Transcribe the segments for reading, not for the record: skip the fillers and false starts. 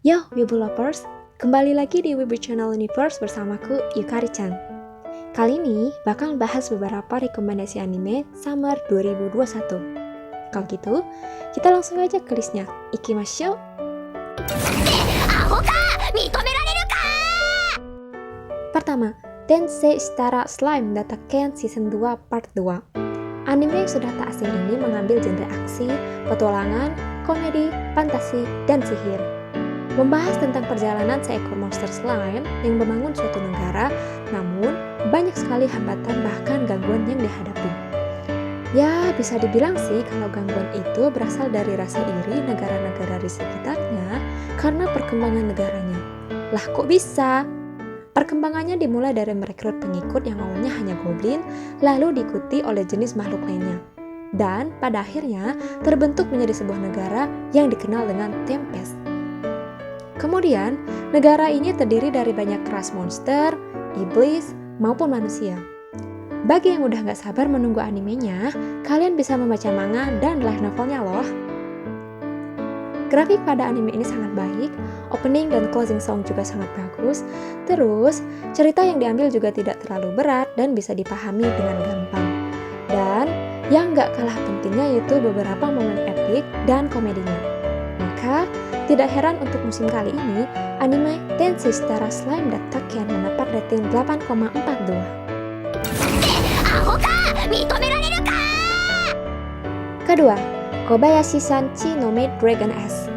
Yo, Wibu Lovers, kembali lagi di Wibu Channel Universe bersamaku, Yukari-chan. Kali ini bakal bahas beberapa rekomendasi anime Summer 2021. Kalau gitu, kita langsung aja ke listnya. Ikimashou! Pertama, Tensei Shitara Slime Data Ken Season 2 Part 2. Anime yang sudah tak asing ini mengambil genre aksi, petualangan, komedi, fantasi, dan sihir. Membahas tentang perjalanan seekor monster slime yang membangun suatu negara, namun banyak sekali hambatan bahkan gangguan yang dihadapi. Ya, bisa dibilang sih kalau gangguan itu berasal dari rasa iri negara-negara di sekitarnya karena perkembangan negaranya. Lah kok bisa? Perkembangannya dimulai dari merekrut pengikut yang awalnya hanya goblin, lalu diikuti oleh jenis makhluk lainnya. Dan pada akhirnya terbentuk menjadi sebuah negara yang dikenal dengan Tempest. Kemudian, negara ini terdiri dari banyak ras monster, iblis, maupun manusia. Bagi yang udah gak sabar menunggu animenya, kalian bisa membaca manga dan light novelnya loh. Grafik pada anime ini sangat baik, opening dan closing song juga sangat bagus, terus cerita yang diambil juga tidak terlalu berat dan bisa dipahami dengan gampang. Dan yang gak kalah pentingnya yaitu beberapa momen epik dan komedinya. Maka, tidak heran untuk musim kali ini, anime Tensei Shitara Slime Data Ken mendapat rating 8,42. Kedua, Kobayashi-san Chi no Maid Dragon S.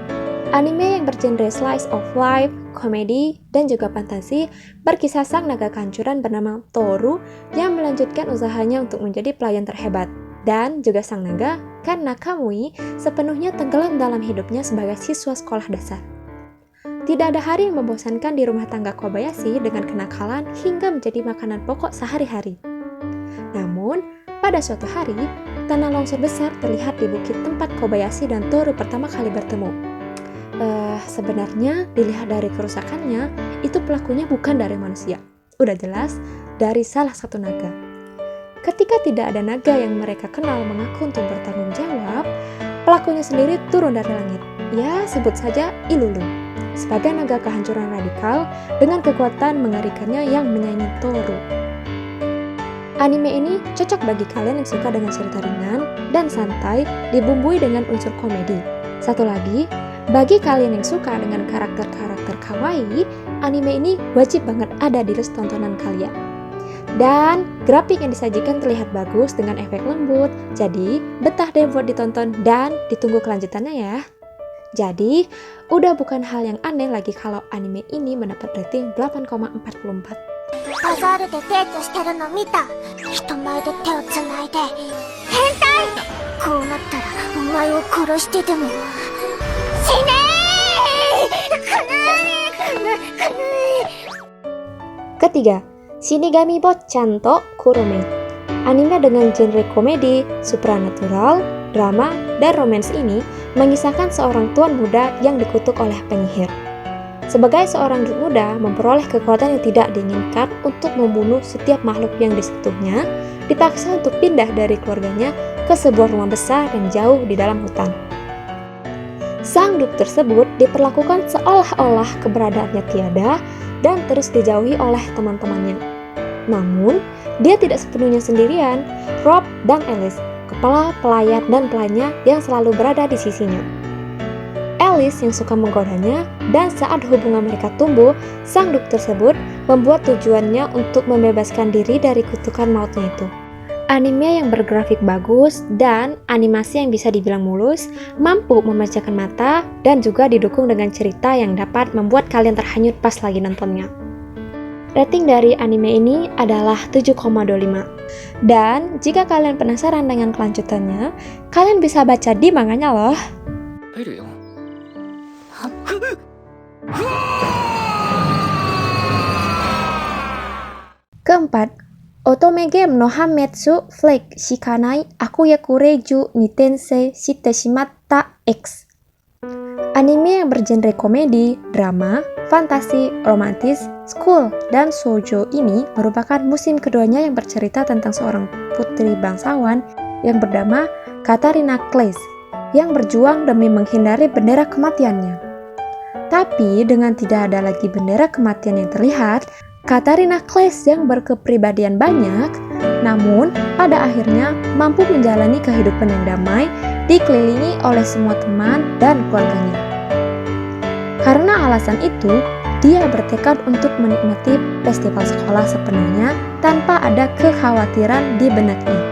Anime yang bergenre slice of life, komedi, dan juga fantasi berkisah sang naga kehancuran bernama Toru yang melanjutkan usahanya untuk menjadi pelayan terhebat. Dan juga sang naga, karena Kamui, sepenuhnya tenggelam dalam hidupnya sebagai siswa sekolah dasar. Tidak ada hari yang membosankan di rumah tangga Kobayashi dengan kenakalan hingga menjadi makanan pokok sehari-hari. Namun, pada suatu hari, tanah longsor besar terlihat di bukit tempat Kobayashi dan Toru pertama kali bertemu. Sebenarnya, dilihat dari kerusakannya, itu pelakunya bukan dari manusia. Udah jelas, dari salah satu naga. Ketika tidak ada naga yang mereka kenal mengaku untuk bertanggung jawab, pelakunya sendiri turun dari langit. Ya, sebut saja Ilulu. Sebagai naga kehancuran radikal dengan kekuatan mengerikannya yang menyaingi Toru. Anime ini cocok bagi kalian yang suka dengan cerita ringan dan santai dibumbui dengan unsur komedi. Satu lagi, bagi kalian yang suka dengan karakter-karakter kawaii, anime ini wajib banget ada di list tontonan kalian. Dan grafik yang disajikan terlihat bagus dengan efek lembut, jadi betah deh buat ditonton dan ditunggu kelanjutannya ya. Jadi, udah bukan hal yang aneh lagi kalau anime ini mendapat rating 8,44. バザールでデートしてるの見た。人前で手をつないで変態。こうなったらお前を殺してでも死ねー。くぬー。 Ketiga, Shinigami Bochan to Kuromaid. Anime dengan genre komedi, supranatural, drama, dan romance ini mengisahkan seorang tuan muda yang dikutuk oleh penyihir. Sebagai seorang muda memperoleh kekuatan yang tidak diinginkan untuk membunuh setiap makhluk yang disentuhnya, dipaksa untuk pindah dari keluarganya ke sebuah rumah besar dan jauh di dalam hutan. Sang duk tersebut diperlakukan seolah-olah keberadaannya tiada dan terus dijauhi oleh teman-temannya. Namun, dia tidak sepenuhnya sendirian. Rob dan Alice, kepala pelayan dan pelayannya yang selalu berada di sisinya. Alice yang suka menggodanya, dan saat hubungan mereka tumbuh, sang duk tersebut membuat tujuannya untuk membebaskan diri dari kutukan mautnya itu. Anime yang bergrafik bagus dan animasi yang bisa dibilang mulus, mampu memanjakan mata, dan juga didukung dengan cerita yang dapat membuat kalian terhanyut pas lagi nontonnya. Rating dari anime ini adalah 7,25. Dan jika kalian penasaran dengan kelanjutannya, kalian bisa baca di manganya loh. Keempat, Otome Game no Hametsu Flake Shikanai Akuyakureju ni Tensei Shite Shimatta X. Anime yang bergenre komedi, drama, fantasi, romantis, school, dan shoujo ini merupakan musim keduanya yang bercerita tentang seorang putri bangsawan yang bernama Katarina Claes yang berjuang demi menghindari bendera kematiannya. Tapi dengan tidak ada lagi bendera kematian yang terlihat, Katarina Claes yang berkepribadian banyak, namun pada akhirnya mampu menjalani kehidupan yang damai, dikelilingi oleh semua teman dan keluarganya. Karena alasan itu, dia bertekad untuk menikmati festival sekolah sepenuhnya tanpa ada kekhawatiran di benaknya.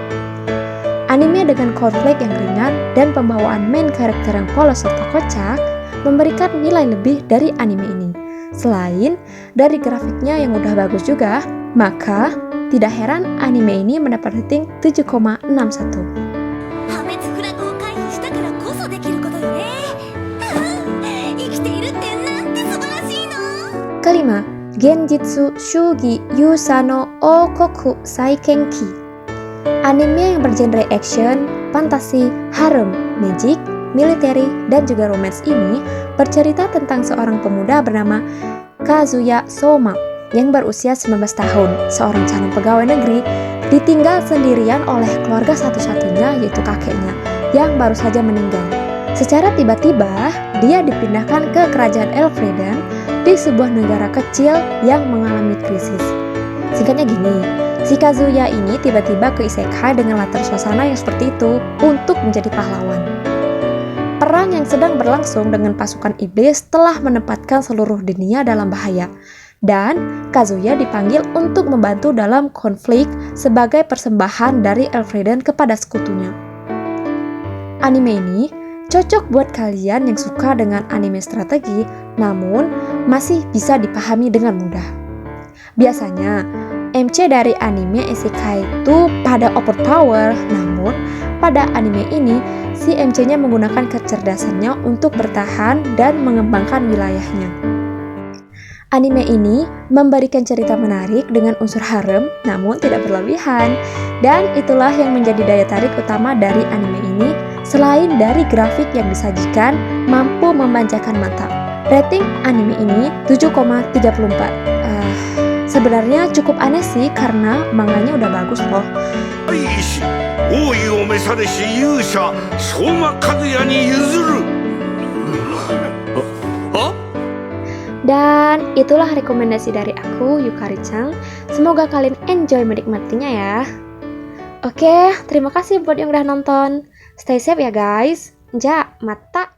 Anime dengan konflik yang ringan dan pembawaan main karakter yang polos serta kocak memberikan nilai lebih dari anime ini. Selain dari grafiknya yang udah bagus juga, maka tidak heran anime ini mendapat rating 7,61. Kelima, Genjitsu Shugi Yusano Okoku Saikenki. Anime yang bergenre action, fantasi, harem, magic, military, dan juga romance ini bercerita tentang seorang pemuda bernama Kazuya Soma yang berusia 19 tahun, seorang calon pegawai negeri, ditinggal sendirian oleh keluarga satu-satunya yaitu kakeknya yang baru saja meninggal. Secara tiba-tiba, dia dipindahkan ke kerajaan Elfreden di sebuah negara kecil yang mengalami krisis. Singkatnya gini, si Kazuya ini tiba-tiba ke isekai dengan latar suasana yang seperti itu untuk menjadi pahlawan. Perang yang sedang berlangsung dengan pasukan iblis telah menempatkan seluruh dunia dalam bahaya, dan Kazuya dipanggil untuk membantu dalam konflik sebagai persembahan dari Elfreden kepada sekutunya. Anime ini cocok buat kalian yang suka dengan anime strategi, namun masih bisa dipahami dengan mudah. Biasanya, MC dari anime isekai itu pada overpower, namun pada anime ini, si MC-nya menggunakan kecerdasannya untuk bertahan dan mengembangkan wilayahnya. Anime ini memberikan cerita menarik dengan unsur harem, namun tidak berlebihan. Dan itulah yang menjadi daya tarik utama dari anime ini, selain dari grafik yang disajikan mampu memanjakan mata. Rating anime ini 7,34. Sebenarnya cukup aneh sih karena manganya udah bagus loh. Dan itulah rekomendasi dari aku, Yukari-chan. Semoga kalian enjoy menikmatinya ya. Oke, terima kasih buat yang udah nonton. Stay safe ya guys. Ja, mata.